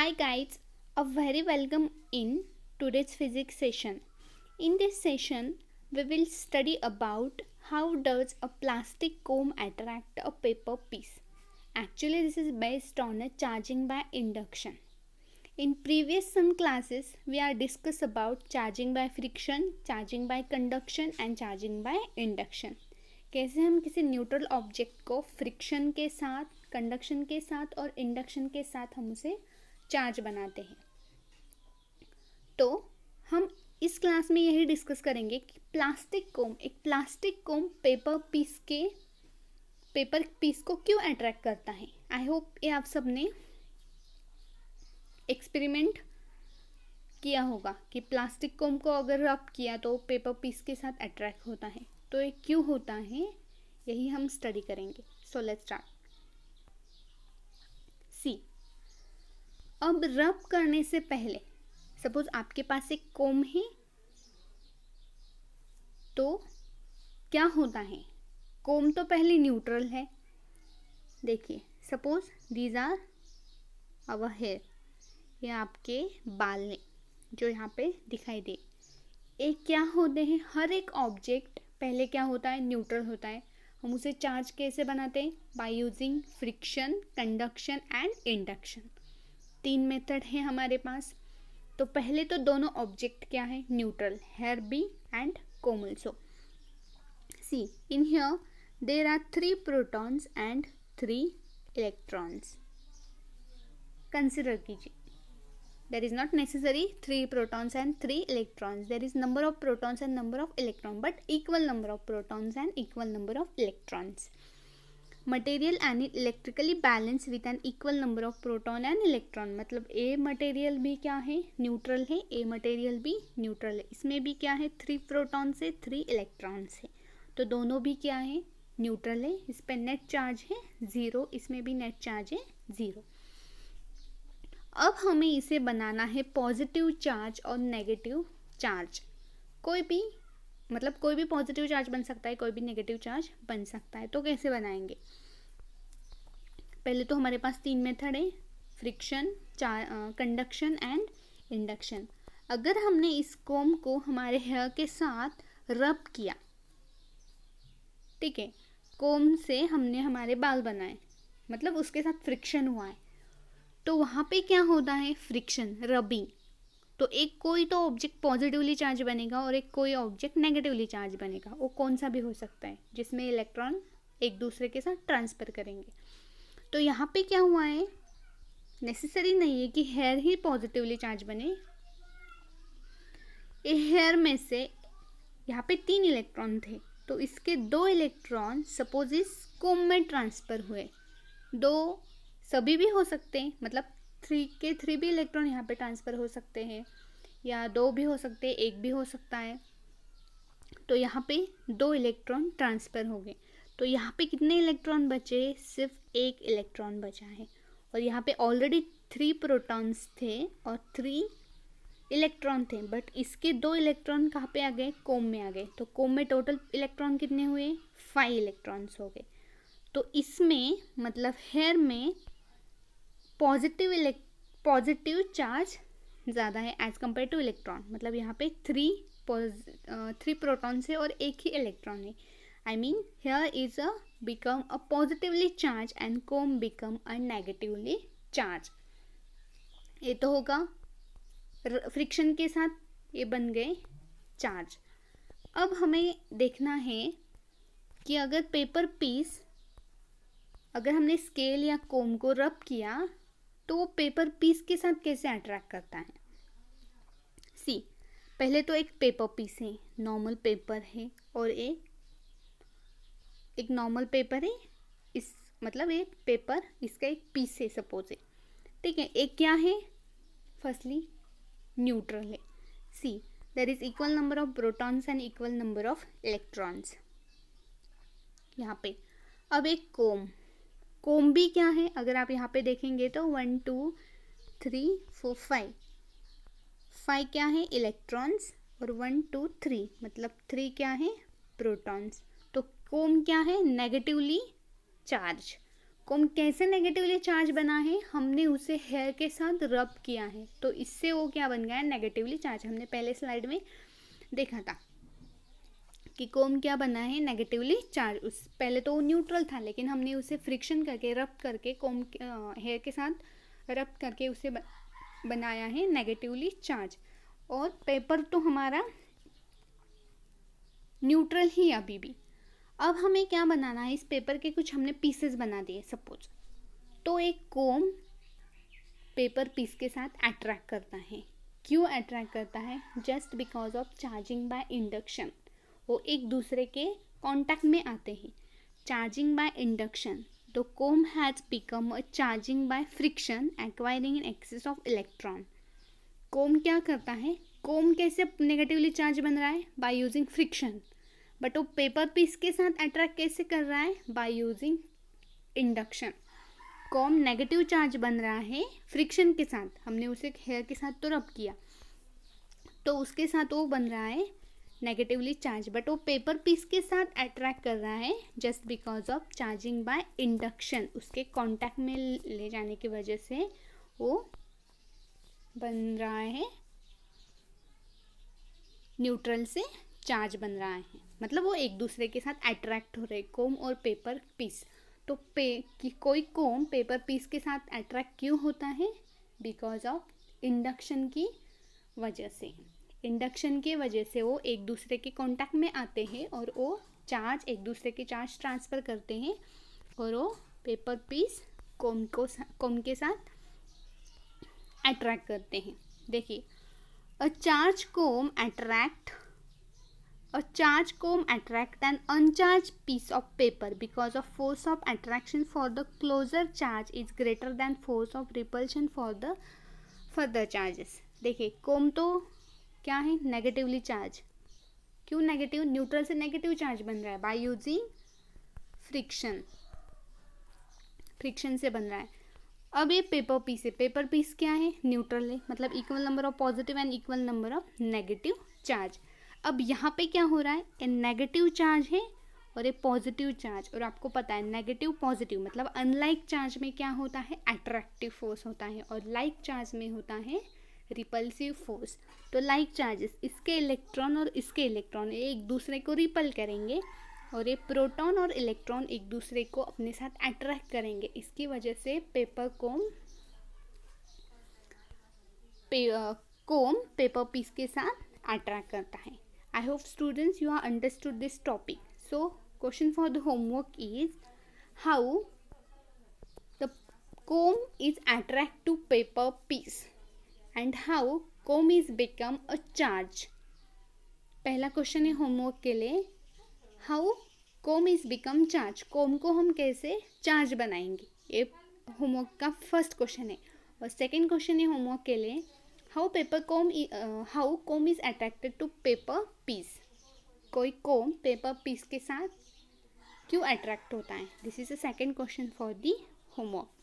Hi guys, a very welcome in today's physics session. In this session, we will study about how does a plastic comb attract a paper piece. Actually, this is based on a charging by induction. In previous some classes, we are discussed about charging by friction, charging by conduction and charging by induction. कैसे हम किसी neutral object को friction के साथ, conduction के साथ और induction के साथ हम उसे चार्ज बनाते हैं. तो हम इस क्लास में यही डिस्कस करेंगे कि एक प्लास्टिक कोम पेपर पीस को क्यों अट्रैक्ट करता है. आई होप ये आप सबने एक्सपेरिमेंट किया होगा कि प्लास्टिक कोम को अगर रब किया तो पेपर पीस के साथ अट्रैक्ट होता है. तो ये क्यों होता है यही हम स्टडी करेंगे. So let's start. सी, अब रब करने से पहले सपोज आपके पास एक कोम है तो क्या होता है. कोम तो पहले न्यूट्रल है. देखिए suppose these are our hair, ये आपके बाल ने जो यहाँ पे दिखाई दे. एक क्या होते हैं, हर एक ऑब्जेक्ट पहले क्या होता है, न्यूट्रल होता है. हम उसे चार्ज कैसे बनाते हैं, bye using friction, conduction and induction. 3 method है हमारे पास. तो पहले तो दोनों ऑब्जेक्ट क्या है, neutral, hair be and comb also. See in here there are 3 protons and 3 electrons. Consider कीजिए. There is not necessary 3 protons and 3 electrons. There is number of protons and number of electrons, but equal number of protons and equal number of electrons. Material and electrically balanced with an equal number of proton and electron. मतलब A material भी क्या है, neutral है. A material भी neutral है. इसमें भी क्या है, 3 प्रोटॉन्स है, 3 इलेक्ट्रॉन्स है. तो दोनों भी क्या है, न्यूट्रल है. इस पर नेट चार्ज है 0, इसमें भी नेट चार्ज है 0. अब हमें इसे बनाना है पॉजिटिव चार्ज और नेगेटिव चार्ज. कोई भी पॉजिटिव चार्ज बन सकता है, कोई भी नेगेटिव चार्ज बन सकता है. तो कैसे बनाएंगे. पहले तो हमारे पास 3 मेथड है, फ्रिक्शन, कंडक्शन एंड इंडक्शन. अगर हमने इस कोम को हमारे हेयर के साथ रब किया, ठीक है, कोम से हमने हमारे बाल बनाए, मतलब उसके साथ फ्रिक्शन हुआ है, तो वहाँ पे क्या होता है, फ्रिक्शन, रबिंग. तो एक कोई तो ऑब्जेक्ट पॉजिटिवली चार्ज बनेगा और एक कोई ऑब्जेक्ट नेगेटिवली चार्ज बनेगा. वो कौन सा भी हो सकता है जिसमें इलेक्ट्रॉन एक दूसरे के साथ ट्रांसफर करेंगे. तो यहाँ पे क्या हुआ है, नेसेसरी नहीं है कि हेयर ही पॉजिटिवली चार्ज बने. ये हेयर में से यहाँ पे 3 इलेक्ट्रॉन थे, तो इसके 2 इलेक्ट्रॉन सपोज इस कोम में ट्रांसफर हुए. 2 सभी भी हो सकते हैं, मतलब 3 भी इलेक्ट्रॉन यहाँ पे ट्रांसफ़र हो सकते हैं, या 2 भी हो सकते हैं, 1 भी हो सकता है. तो यहाँ पे 2 इलेक्ट्रॉन ट्रांसफ़र हो गए. तो यहाँ पे कितने इलेक्ट्रॉन बचे, सिर्फ 1 इलेक्ट्रॉन बचा है. और यहाँ पे ऑलरेडी 3 प्रोटॉन्स थे और 3 इलेक्ट्रॉन थे, बट इसके 2 इलेक्ट्रॉन कहाँ पे आ गए, कोम में आ गए. तो कोम में टोटल इलेक्ट्रॉन कितने हुए, 5 इलेक्ट्रॉन्स हो गए. तो इसमें मतलब हेयर में पॉजिटिव चार्ज ज़्यादा है एज कम्पेयर टू इलेक्ट्रॉन. मतलब यहाँ पे 3 प्रोटॉन्स है और 1 ही इलेक्ट्रॉन है. I mean hair is become a positively charged and comb become a negatively charged. ये तो होगा फ्रिक्शन के साथ ये बन गए चार्ज. अब हमें देखना है कि अगर हमने स्केल या कोम को रब किया तो वो पेपर पीस के साथ कैसे अट्रैक्ट करता है. सी, पहले तो एक पेपर पीस है, नॉर्मल पेपर है, और एक नॉर्मल पेपर है. इस मतलब एक पेपर, इसका एक पीस है सपोज है, ठीक है. एक क्या है, फर्स्टली न्यूट्रल है. See, there is equal number of protons and equal number of electrons यहाँ पे. अब एक कोम भी क्या है, अगर आप यहाँ पे देखेंगे तो 1 2 3 4 5 क्या है, इलेक्ट्रॉन्स, और 1 2 3 मतलब 3 क्या है, प्रोटॉन्स. तो कोम क्या है, नेगेटिवली चार्ज. कोम कैसे नेगेटिवली चार्ज बना है, हमने उसे हेयर के साथ रब किया है, तो इससे वो क्या बन गया है, नेगेटिवली चार्ज। हमने पहले स्लाइड में देखा था कि कोम क्या बना है, नेगेटिवली चार्ज। उस पहले तो वो न्यूट्रल था, लेकिन हमने उसे फ्रिक्शन करके, रब करके, कोम हेयर के साथ रब करके उसे बनाया है नेगेटिवली चार्ज। और पेपर तो हमारा न्यूट्रल ही अभी भी। अब हमें क्या बनाना है, इस पेपर के कुछ हमने पीसेस बना दिए सपोज, तो एक कोम पेपर पीस के साथ अट्रैक्ट करता है। क्यों अट्रैक्ट करता है, just because of charging by induction. वो एक दूसरे के कांटेक्ट में आते हैं। Charging by induction, the comb has become a charging by friction acquiring an excess of electron. Comb क्या करता है, कोम कैसे नेगेटिवली चार्ज बन रहा है, बाय यूजिंग फ्रिक्शन। बट वो पेपर पीस के साथ अट्रैक्ट कैसे कर रहा है, by using induction. Comb negative charge बन रहा है फ्रिक्शन के साथ, हमने उसे हेयर के साथ तो रब किया, तो उसके साथ वो बन रहा है नेगेटिवली चार्ज। बट वो पेपर पीस के साथ अट्रैक्ट कर रहा है just because of charging by induction. उसके कांटेक्ट में ले जाने की वजह से वो बन रहा है, न्यूट्रल से चार्ज बन रहा है, मतलब वो एक दूसरे के साथ अट्रैक्ट हो रहे, कोम और पेपर पीस। तो कोई कोम पेपर पीस के साथ अट्रैक्ट क्यों होता है, बिकॉज ऑफ इंडक्शन की वजह से। इंडक्शन की वजह से वो एक दूसरे के कांटेक्ट में आते हैं और वो चार्ज, एक दूसरे के चार्ज ट्रांसफ़र करते हैं और वो पेपर पीस कोम के साथ अट्रैक्ट करते हैं। देखिए, a charge comb attract an uncharged piece of paper because of force of attraction for the closer charge is greater than force of repulsion for the further charges। देखिए, कोम तो क्या है, negatively charge. क्यों negative, neutral से negative charge बन रहा है by using friction, friction से बन रहा है। अब ये पेपर पीस है, पेपर पीस क्या है, न्यूट्रल है, मतलब equal number of positive and equal number of negative charge. अब यहाँ पे क्या हो रहा है, ये नेगेटिव चार्ज है और ये पॉजिटिव चार्ज, और आपको पता है नेगेटिव पॉजिटिव मतलब अनलाइक चार्ज में क्या होता है, अट्रैक्टिव फोर्स होता है, और लाइक चार्ज में होता है रिपल्सिव फोर्स। तो लाइक चार्जेस, इसके इलेक्ट्रॉन और इसके इलेक्ट्रॉन एक दूसरे को रिपल करेंगे, और ये प्रोटॉन और इलेक्ट्रॉन एक दूसरे को अपने साथ अट्रैक्ट करेंगे। इसकी वजह से पेपर कोम पेपर पीस के साथ अट्रैक्ट करता है। I hope students you have understood this topic. So question for the homework is how the comb is attract to paper piece and how comb is become a charge। पहला question है homework के लिए, how comb is become charge। कोम को हम कैसे charge बनाएंगे, ये homework का फर्स्ट क्वेश्चन है। और सेकंड क्वेश्चन है होमवर्क के लिए, how comb is attracted to paper piece. कोई कोम पेपर पीस के साथ क्यों अट्रैक्ट होता है, this is the second question for the homework.